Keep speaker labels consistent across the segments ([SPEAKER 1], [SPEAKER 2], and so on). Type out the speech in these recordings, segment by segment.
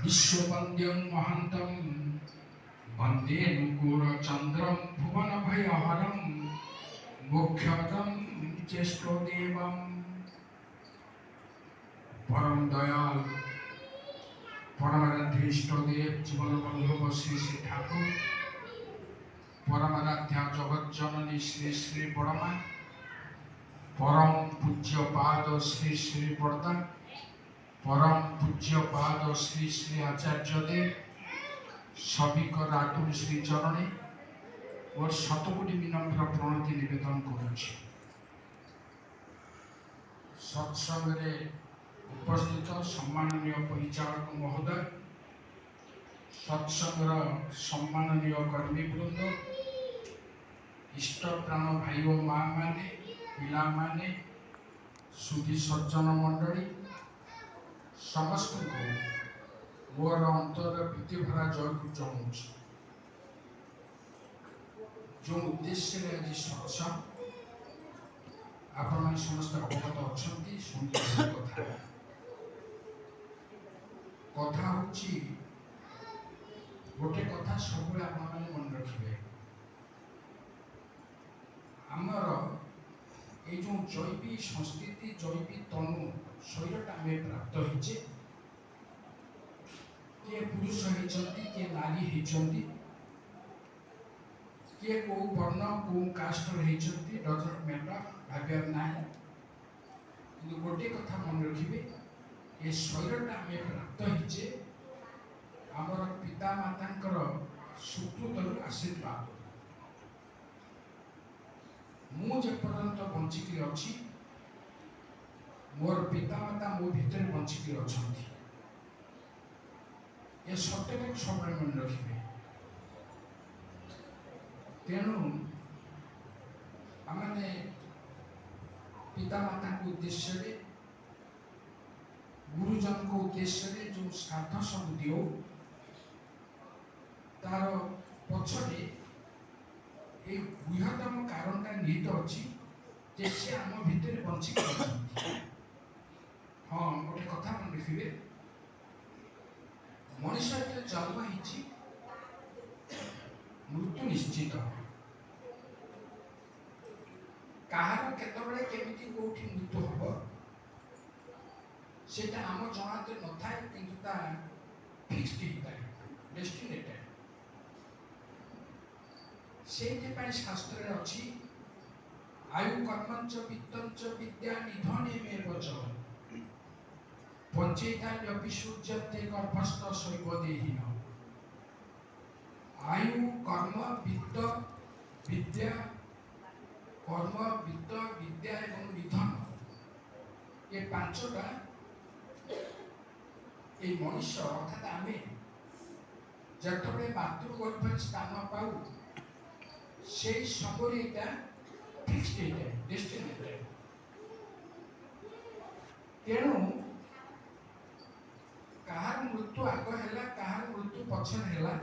[SPEAKER 1] विश्ववन्द्यं महान्तं वन्दे नुपुरचन्द्रं भुवनभयहरं मोक्षदं ज्येष्ठदेवं परम दयाल परमाराध्यष्टदेव जीवनबंधु श्री श्री ठाकुर परमाराध्या जगत जननी श्री श्री बड़मा परम पूज्य पाद श्री श्री बड़दा परम पूज्य पाद श्री श्री आचार्य देव सभी कर आतुर श्री चरणे और शतकोटी विनम्र प्रणति निवेदन करुछि। सत्संग उपस्थित सम्माननीय परिचालक महोदय, सत्संग सम्माननीय कर्मीवृंद, इष्ट प्राण भाई और माँ माने, पिला माने, सुधी सज्जन मंडली समस्त को मोर अंतर प्रीतिभरा जय को जनाऊँ। जो उद्देश्य आज सत्संग आपण समस्त अवगत अच्छा शुणी कथा हूँ गोटे कथा सब मन रखिए आमर ये जो जैविक संस्कृति जैविक तनु शरीरटा आम प्राप्त होचे किए पुरुष होती किए नारी होती किए कौ वर्ण कौ कास्ट होती डजंट मैटर भाव्यार ना कि गोटे कथा मन रखिए ये शरीरटा आम प्राप्त होचे आमर पिता माता सुकृत आशीर्वाद मुझे पर्यंत बंचिकी अच्छी मोर पिता माता मो भितर बंचिकी अच्छा ये सत्य सब मन रखिए। तेणु आमने पिता माता को उद्देश्य गुरुजन को उद्देश्य जो श्राद्ध सब दियो तार पछरे ये बृहत्तम कारणटा निहित अच्छी जे से आम भितर बंचिक हाँ गोटे कथा मन रखिए मनुष्य जन्म होती मृत्यु निश्चित कहार केतबेले केमिति कोठी मृत्यु हम सेटा आम जनाते न थाए किंतु ता फिक्स्ड होता है डेस्टिनेटेड से शास्त्र अच्छी आयु कर्मंच वित्तंच विद्या निधने में वच पंचेता सूर्यते गर्भस्थ शैव देहीन आयु कर्म वित्त विद्या कर्म वित्त विद्या एवं निधन ये पांचटा ये मनुष्य अर्थात आम जतबे मातृगर्भ स्थान पाऊ से समय फिक्स्ड है डेस्टिनेटेड। तेणु कहार मृत्यु आग है कहार मृत्यु पछर है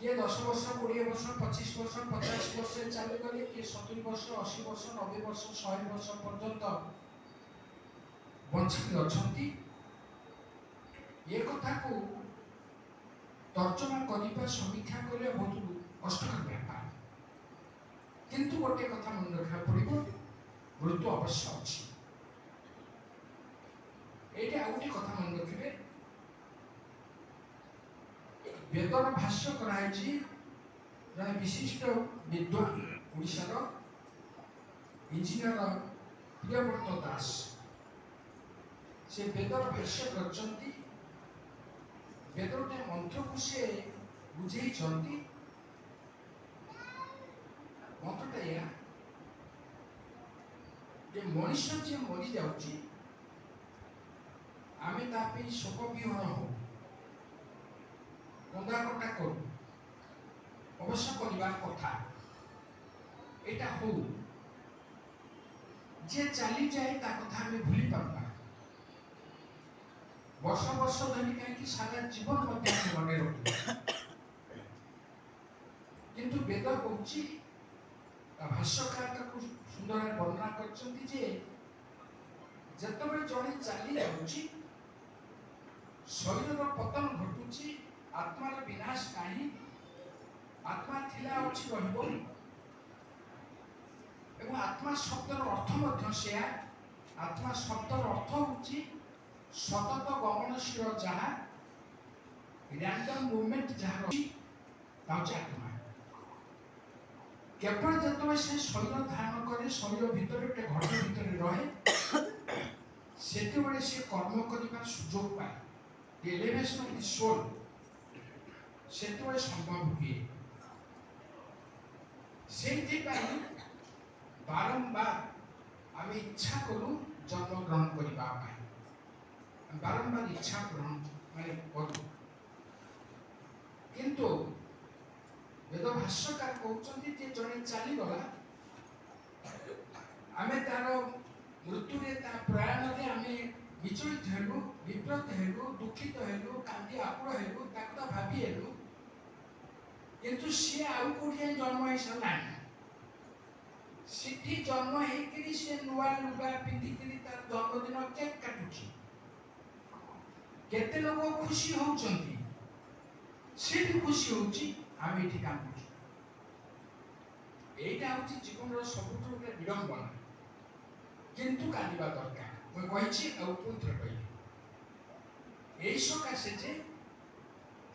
[SPEAKER 1] किए 10 वर्ष 20 वर्ष 25 वर्ष 50 वर्ष चली गले किए 70 वर्ष 80 वर्ष 90 वर्ष 100 वर्ष पर्यंत बंचिकी अच्छा ये कथा को तर्जमा करने समीक्षा करने बहुत कष्टकर व्यापार किंतु गोटे कथा मन रखा पड़ो मृत्यु अवश्य अच्छी ये गोटे कथा मन रखिए वेदर भाष्य कराई जड़े विशिष्ट विद्वान ओडिशार इंजीनियर प्रियव्रत दास से वेदर भाष्य कर वेदर मंत्र को से बुझे मंत्रटा या मनुष्य जी मरी जाऊँगी आम ताप शोक विहर हो कंदा कटा करू अवश्य करवा कथा यहाँ हो जे चली जाए ता कथा आम भूली पार्बा वर्ष वर्ष धरी कहीं सारा जीवन मन रख किंतु वेद कहूँ भाष्यकार सुंदर वर्णना कर जतबे जड़े चली जाऊँगी शरीर पतन घटुची आत्मार विनाश नहीं आत्मा थिला अछि रहबो एवं आत्मा शब्दर अर्थ मध्य सेया आत्मा शब्दर अर्थ होची सतत गमनशील जहा रैंडम मूवमेंट जहा रही ताउची आत्मा केवल जतवे से शरीर धारण करे शरीर भितर एक घट भितर रहे सेते बळे से कर्म करिबार सुযোগ पाए एलिवेशन ऑफ द सोल सेते बळे संभव हुए सेति पाई बारंबार आम इच्छा करूँ जन्म ग्रहण करने बारंबार इच्छा ग्रहण माने करूँ किंतु वेद भाष्यकार कहते जे जड़े चलीगला आम तार मृत्यु प्रयाण में आम विचलित हेलु विव्रत हेलु दुखित हेलु कांदी आकुल हेलु ताकता भाभी हेलु किंतु सी आउ कोठे जन्म हो सारा सिटी जन्म हेकरी से नुआ लुगा पिंधिकरी तार जन्मदिन केक काटुची केते लोग खुशी होउचंती से भी खुशी होउची आम एठी काम करछु एटा होची जीवन रो सबुठ गोटे विडंबना किंतु कांदिबा दरकार मैं कहिछि आ पुत्र कहि एई सकाशे जे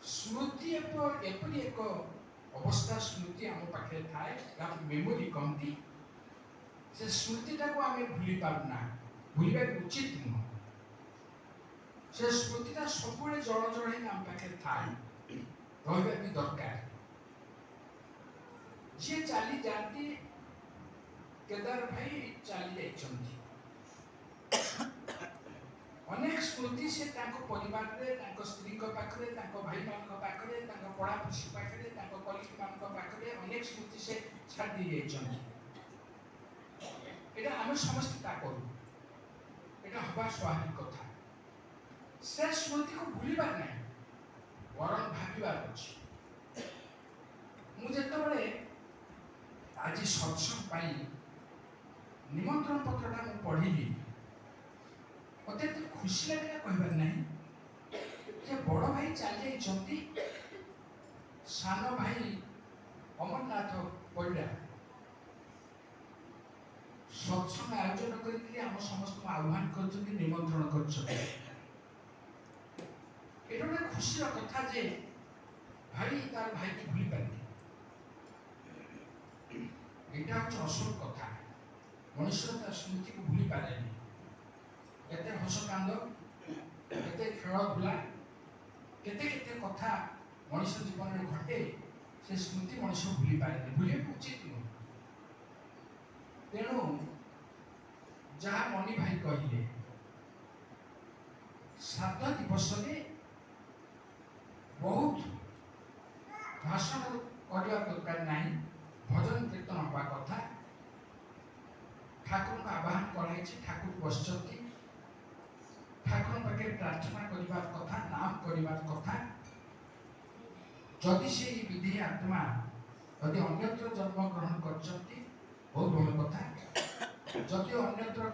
[SPEAKER 1] स्मृति एपरि एक अवस्था स्मृति आम पाखे थाए मेमोरी कमती से स्मृतिटा को आम भूली पारना भूलवा उचित नुह से स्मृतिटा सब जड़ जड़ ही आम पाखे थाए रहा भी दरकार जी चली जाती केदार भाई चली जाइछंती अनेक स्मृति से परिवार रे स्त्री पाखे भाई मान पाखे पड़ापी पाखे कलिग मान पाखे अनेक स्मृति से छाड़ दी जाइछंती এটা আমি সমস্ত তা করু এটা হবা স্বাভাবিক কথা সে স্মৃতিকে ভুলিবার নাই বরং ভাবিবার ଅଛି ମୁଁ ଯେତେବେଳେ ଆଜି ସତ୍ସଙ୍ଗ ପାଇଁ ନିମନ୍ତ୍ରଣ ପତ୍ରଟା ମୁଁ ପଢ଼ିଲି ମୋତେ ଏତେ ଖୁସି ଲାଗିଲା କହିବାର ନାହିଁ ଯେ ବଡ଼ ଭାଇ ଚାଲି ଯାଇଛନ୍ତି ସାନ ଭାଇ ଅମରନାଥ ପରିଡ଼ା सत्संग आयोजन करके हम समस्त आह्वान कर निमंत्रण कर खुशी कथा जे भाई तार भाई की भूली पारे यहाँ हूँ असल कथा मनुष्य तार स्मृति को भूली पारे केते हस कांद केते खेल धुला केते केते कथा मनुष्य जीवन में घटे से स्मृति मनुष्य भूली पारे भूल उचित नुह तेणु जहाँ मणि भाई कहले श्राद्ध दिवस बहुत भाषण करने दरकार नहीं भजन कीर्तन हवा कथा ठाकुर को आह्वान कराई ठाकुर बसती ठाकुर पाखे प्रार्थना करने कथा नाम करने कथा जदि से विधि आत्मा यदि अन्यत्र जन्म ग्रहण कर बहुत भल कथा जदि अन्यत्र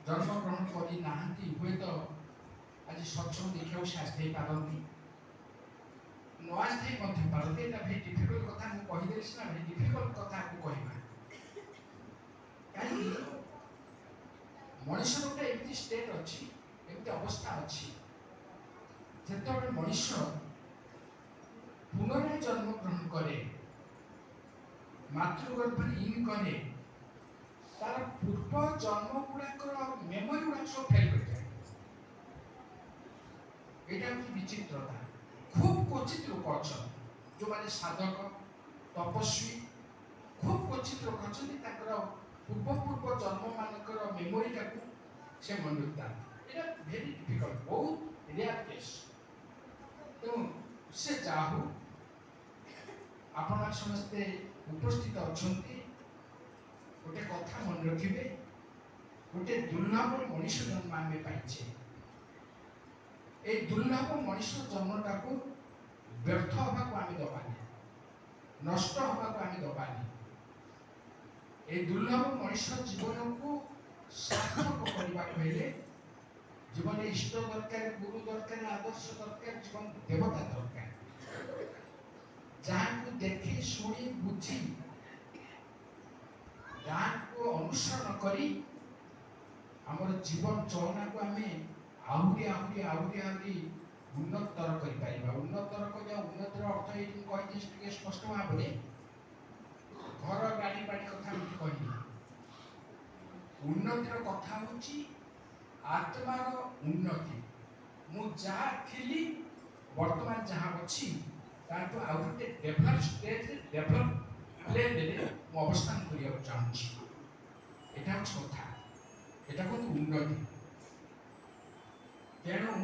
[SPEAKER 1] जन्म ग्रहण करना हुए तो आज सत्संग देखा से आसते पारती न आसते पारती भाई डिफिकल्ट कथा मुझे सीना भाई डिफिकल्ट कथा को कहवा कहीं मनुष्य गोटे एमती स्टेट अच्छी एमती अवस्था अच्छी जो मनुष्य पुनराय जन्म ग्रहण करे मातृगर्भ इन करे तार पूर्व जन्म गुड़ाक मेमोरी गुड़ा सब फेल कर जाए यहाँ हूँ विचित्रता खूब क्वचित लोक अच्छा जो मैंने साधक तपस्वी खूब क्वचित लोक अच्छा पूर्व पूर्व जन्म मानकर मेमोरी टाक से मन रखता यहाँ भेरी डिफिकल्ट बहुत रेयर केस तेणु से जाहू आपण समस्ते उपस्थित अच्छा गोटे कथा मन रखिए गोटे दुर्लभ मनुष्य जन्म आम पाइचे ये दुर्लभ मनुष्य जन्मटा को व्यर्थ हवा को आम दबानी नष्ट हवा को आम दबानी ये दुर्लभ मनुष्य जीवन को सार्थक करने জীবনে ইষ্ট দরকার, গুরু দরকার, আদর্শ দরকার, জীবন দেবতা দরকার, যাহাକୁ ଦେଖି ଶୁଣି ବୁଝି ଯାହାକୁ ଅନୁସରଣ କରି ଆମର ଜୀବନ ଚଳନାକୁ ଆମେ ଆହୁରି ଆହୁରି ଆହୁରି ଆହୁରି ଉନ୍ନତର କରିପାରିବା। ଉନ୍ନତର କରିବା, ଉନ୍ନତିର ଅର୍ଥ ଏଇଠି ମୁଁ କହିଦେଇଛି ଟିକେ ସ୍ପଷ୍ଟ ଭାବରେ। ଘର ଗାଡ଼ି ବାଡ଼ି କଥା ମୁଁ କହିବି। ଉନ୍ନତିର କଥା ହେଉଛି ଆତ୍ମାର ଉନ୍ନତି। ମୁଁ ଯାହା ଥିଲି ବର୍ତ୍ତମାନ ଯାହା ଅଛି ତାଠୁ ଆଉ ଗୋଟେ ଡେଭଲପ ଷ୍ଟେଜରେ, ଡେଭଲପ ପ୍ଲେନରେ ମୁଁ ଅବସ୍ଥାନ କରିବାକୁ ଚାହୁଁଛି। ଏଇଟା ହେଉଛି କଥା, এটা কিন্তু উন্নতি। তেণু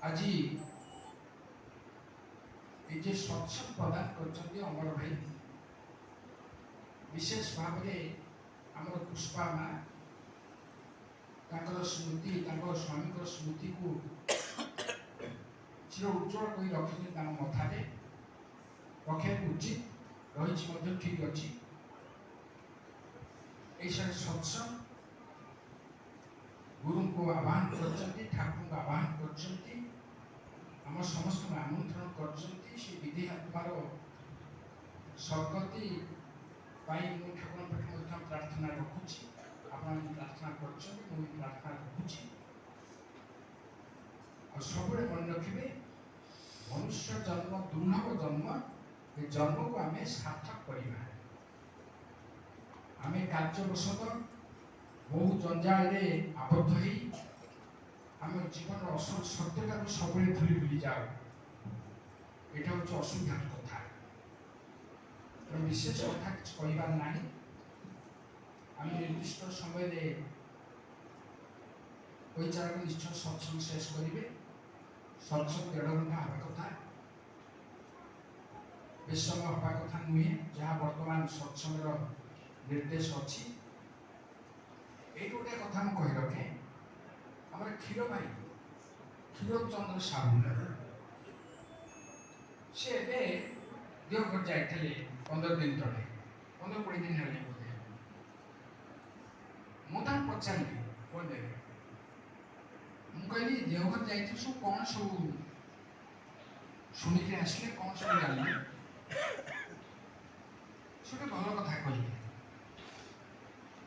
[SPEAKER 1] আজি এই যে সৎসঙ্গ প্রদান করছেন অমর ভাই, বিশেষ ভাবে আমার পুষ্পা মা তাঁর স্মৃতি, তাঁর স্বামীর স্মৃতিକୁ চির উজ্জ্বল করে রଖିছেন তাঁর মথারে। রক্ষা উচিত রয়েছে মধ্যে, ঠিক আছে। এই সাথে সৎসঙ্গ গুরুଙ୍କୁ ଆହ୍ୱାନ କରିଛନ୍ତି, ଠାକୁରଙ୍କୁ ଆହ୍ୱାନ କରିଛନ୍ତି, ଆମ ସମସ୍ତଙ୍କୁ ଆମନ୍ତ୍ରଣ କରିଛନ୍ତି। ସେ ବିଧି ଆତ୍ମାର ସଦ୍ଗତି ପାଇଁ ମୁଁ ଠାକୁରଙ୍କ ପାଖରେ ମଧ୍ୟ ପ୍ରାର୍ଥନା ରଖୁଛି। ଆପଣମାନେ ପ୍ରାର୍ଥନା କରିଛନ୍ତି, ମୁଁ ବି ପ୍ରାର୍ଥନା ରଖୁଛି। ଆଉ ସବୁବେଳେ ମନେ ରଖିବେ, ମନୁଷ୍ୟ ଜନ୍ମ ଦୁର୍ଲଭ ଜନ୍ମ, ଏ ଜନ୍ମକୁ ଆମେ ସାର୍ଥକ କରିବା। ଆମେ କାର୍ଯ୍ୟବଶତଃ ବହୁ ଜଞ୍ଜାଳରେ ଆବଦ୍ଧ ହେଇ ଆମ ଜୀବନର ଅସଲ ସତ୍ୟଟାକୁ ସବୁବେଳେ ଭୁଲି ଭୁଲି ଯାଉ। ଏଇଟା ହେଉଛି ଅସୁବିଧାର କଥା। ତେଣୁ ବିଶେଷ କଥା କିଛି କହିବାର ନାହିଁ। ଆମେ ନିର୍ଦ୍ଦିଷ୍ଟ ସମୟରେ ପଇଚାରକୁ ନିଶ୍ଚୟ ସତ୍ସଙ୍ଗ ଶେଷ କରିବେ। ସତ୍ସଙ୍ଗ 1.5 ଘଣ୍ଟା ହେବା କଥା, ବେଶୀ ସମୟ ହେବା କଥା ନୁହେଁ, ଯାହା ବର୍ତ୍ତମାନ ସତ୍ସଙ୍ଗର ନିର୍ଦ୍ଦେଶ ଅଛି। এই গোটে কথা ମୁଁ କହି ରଖେ। ଆମର କ୍ଷୀର ଭାଇ କ୍ଷୀରଚନ୍ଦ୍ର ସାହୁ, ସେ ଏବେ ଦେଓଘର ଯାଇଥିଲେ 15 ଦିନ ତଳେ, 15-20 ଦିନ ହେଲେ ବୋଧେ। ମୁଁ ତାଙ୍କୁ ପଚାରିଲି, ମୁଁ କହିଲି ଦେଓଘର ଯାଇଥିଲି, ସବୁ କ'ଣ ସବୁ ଶୁଣିକି ଆସିଲେ, କ'ଣ ସବୁ ଜାଣିଲେ? ସେ ଗୋଟେ ଭଲ କଥା କହିଲେ।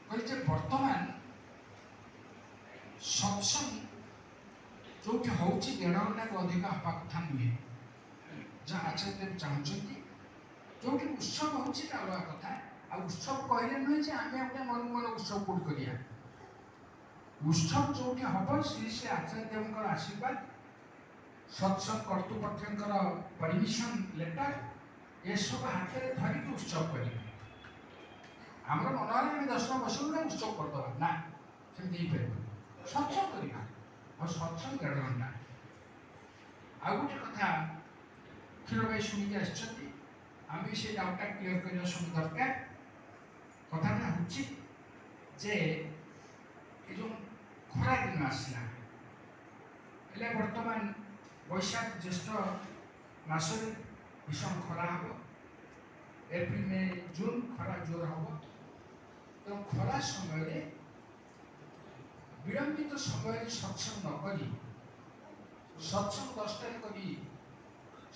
[SPEAKER 1] କହିଲେ ଯେ ବର୍ତ୍ତମାନ ସତ୍ସଙ୍ଗ ଯୋଉଠି ହେଉଛି 1.5 ଘଣ୍ଟାକୁ ଅଧିକ ହେବା କଥା ନୁହେଁ, ଯାହା ଆଚାର୍ଯ୍ୟ ଚାହୁଁଛନ୍ତି। ଯୋଉଠି ଉତ୍ସବ ହେଉଛି ତା ଅଲଗା କଥା। ଆଉ ଉତ୍ସବ କହିଲେ ନୁହେଁ ଯେ ଆମେ ଗୋଟେ ମନକୁ ମନ ଉତ୍ସବ କୋଉଠି କରିବା। ଉତ୍ସବ ଯୋଉଠି ହେବ, ଶ୍ରୀ ଶ୍ରୀ ଆଚାର୍ଯ୍ୟଙ୍କର ଆଶୀର୍ବାଦ, ସତ୍ସଙ୍ଗ କର୍ତ୍ତୃପକ୍ଷଙ୍କର ପରମିଶନ ଲେଟର, ଏସବୁ ହାତରେ ଧରିକି ଉତ୍ସବ କରିବେ। ଆମର ମନ ହେଲେ ଆମେ 10 ଜଣ ବସିବୁ ନା ଉତ୍ସବ କରିଦେବା, ନା, ସେମିତି ହେଇପାରିବ। ସତ୍ସଙ୍ଗ କରିବା, ଆଉ ସତ୍ସଙ୍ଗ 1.5 ଘଣ୍ଟା। ଆଉ ଗୋଟେ କଥା କ୍ଷୀର ଭାଇ ଶୁଣିକି ଆସିଛନ୍ତି, ଆମେ ବି ସେ ଡାଉଟଟା କ୍ଲିୟର କରିବା ସବୁ ଦରକାର। କଥାଟା ହେଉଛି ଯେ ଏ ଯେଉଁ ଖରା ଦିନ ଆସିଲା, ହେଲେ ବର୍ତ୍ତମାନ ବୈଶାଖ ଜ୍ୟେଷ୍ଠ ମାସରେ ଭୀଷଣ ଖରା ହେବ। ଏପ୍ରିଲ ମେ ଜୁନ୍ ଖରା ଜୋର ହେବ। ତେଣୁ ଖରା ସମୟରେ ବିଳମ୍ବିତ ସମୟରେ ସତ୍ସଙ୍ଗ ନ କରି, ସତ୍ସଙ୍ଗ 10ଟାରେ କରି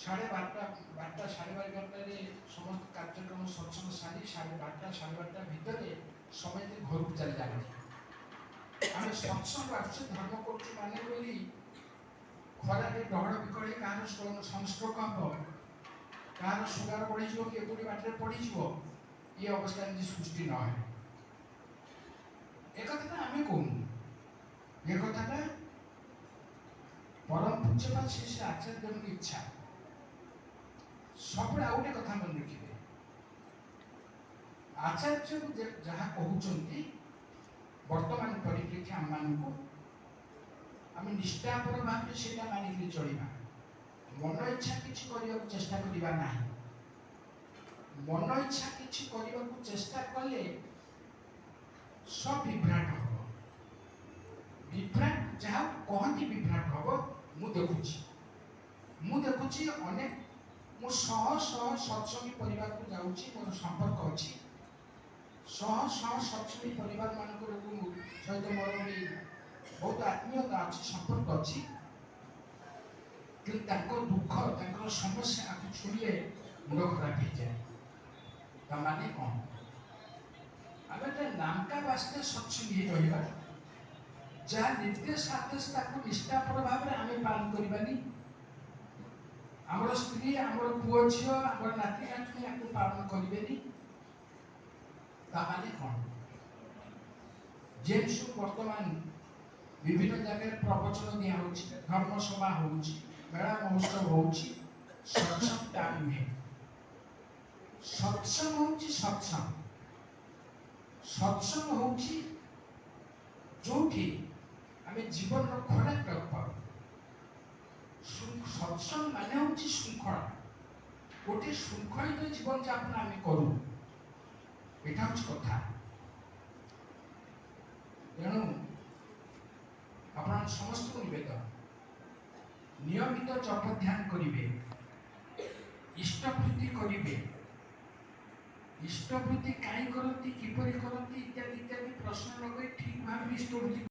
[SPEAKER 1] 12:30 12:30 ସମସ୍ତ କାର୍ଯ୍ୟକ୍ରମ ସତ୍ସଙ୍ଗ ସାରି 12:30 12:30 ଭିତରେ ସମସ୍ତେ ଘରକୁ ଚାଲି ଯାଆନ୍ତି। ଆମେ ସତ୍ସଙ୍ଗ ଆସୁଛେ, ଧର୍ମ କରୁଛୁ ମାନେ ବୋଲି ଖରାରେ ଡହଳ ବିକଳ ହେଇ କାହାର ସଂସ୍ଟ୍ରୋକ ହେବ, କାହାର ସୁଗାର ବଢ଼ିଯିବ, କିଏ କୋଉଠି ବାଟରେ ପଡ଼ିଯିବ, ଏ ଅବସ୍ଥା ଏମିତି ସୃଷ୍ଟି ନ ହେଲେ। ଏ କଥାଟା ଆମେ କହୁନୁ, ଏ କଥାଟା ପରମ ପୂଜ୍ୟପାଦ ଶ୍ରୀ ଶ୍ରୀ ଆଚାର୍ଯ୍ୟଙ୍କ ଇଚ୍ଛା। ସବୁବେଳେ ଆଉ ଗୋଟେ କଥା ମନେ ରଖିବେ, ଆଚାର୍ଯ୍ୟ ଯାହା କହୁଛନ୍ତି ବର୍ତ୍ତମାନ ପରିପ୍ରେକ୍ଷୀ ଆମମାନଙ୍କୁ, ଆମେ ନିଷ୍ଠାପର ଭାବେ ସେଇଟା ମାନିକି ଚଳିବା। ମନ ଇଚ୍ଛା କିଛି କରିବାକୁ ଚେଷ୍ଟା କରିବା ନାହିଁ। ମନ ଇଚ୍ଛା କିଛି କରିବାକୁ ଚେଷ୍ଟା କଲେ ବିଭ୍ରାଟ ହବ। ବିଭ୍ରାଟ ଯାହା କହନ୍ତି ବିଭ୍ରାଟ ହବ। ମୁଁ ଦେଖୁଛି ଅନେକ, ମୁଁ ଶହ ଶହ ସତ୍ସଙ୍ଗୀ ପରିବାରକୁ ଯାଉଛି, ମୋର ସମ୍ପର୍କ ଅଛି। ଶହ ଶହ ସତ୍ସଙ୍ଗୀ ପରିବାର ମାନଙ୍କ ସହିତ ମୋର ବି ବହୁତ ଆତ୍ମୀୟତା ଅଛି, ସମ୍ପର୍କ ଅଛି, କିନ୍ତୁ ତାଙ୍କ ଦୁଃଖ ତାଙ୍କର ସମସ୍ୟା ଆକୁ ଶୁଣିଲେ ମୁଣ୍ଡ ଖରାପ ହେଇଯାଏ। ତା ମାନେ କ'ଣ? ଆମେ ତ ନାମକା ବାସ୍ତେ ସତ୍ସଙ୍ଗୀ ହେଇ ରହିବା, ଯାହା ନିର୍ଦ୍ଦେଶ ଆଦେଶ ତାକୁ ନିଷ୍ଠାପର ଭାବରେ ଆମେ ପାଳନ କରିବାନି। ଆମର ସ୍ତ୍ରୀ, ଆମର ପୁଅ ଝିଅ, ଆମର ନାତି ନାତୁଣୀ ଆକୁ ପାଳନ କରିବେନି। ତା ମାନେ କ'ଣ? ଯେହେତୁ ବର୍ତ୍ତମାନ ବିଭିନ୍ନ ଜାଗାରେ ପ୍ରବଚନ ଦିଆ ହଉଛି, ଧର୍ମସଭା ହଉଛି, ମେଳା ମହୋତ୍ସବ ହଉଛି, ସତ୍ସଙ୍ଗ ତା ନୁହେଁ। ସତ୍ସଙ୍ଗ ହଉଛି ସତ୍ସଙ୍ଗ। ସତ୍ସଙ୍ଗ ହଉଛି ଯୋଉଠି ଆମେ ଜୀବନର ଖୋରାକ ପାଉ। ସତ୍ସଙ୍ଗ ମାନେ ହଉଛି ଶୃଙ୍ଖଳା। ଗୋଟେ ଶୃଙ୍ଖଳିତ ଜୀବନଯାପନ ଆମେ କରୁ, এটা হচ্ছে কথা। ତେଣୁ ଆପଣ ସମସ୍ତଙ୍କୁ ନିବେଦନ, ନିୟମିତ ଜପ ଧ୍ୟାନ କରିବେ, ଇଷ୍ଟବୃତ୍ତି କରିବେ। ଇଷ୍ଟବୃତ୍ତି କାହିଁ କରନ୍ତି, କିପରି କରନ୍ତି ଇତ୍ୟାଦି ଇତ୍ୟାଦି ପ୍ରଶ୍ନ ଲଗାଇ ଠିକ ଭାବରେ ଇଷ୍ଟବୃତ୍ତି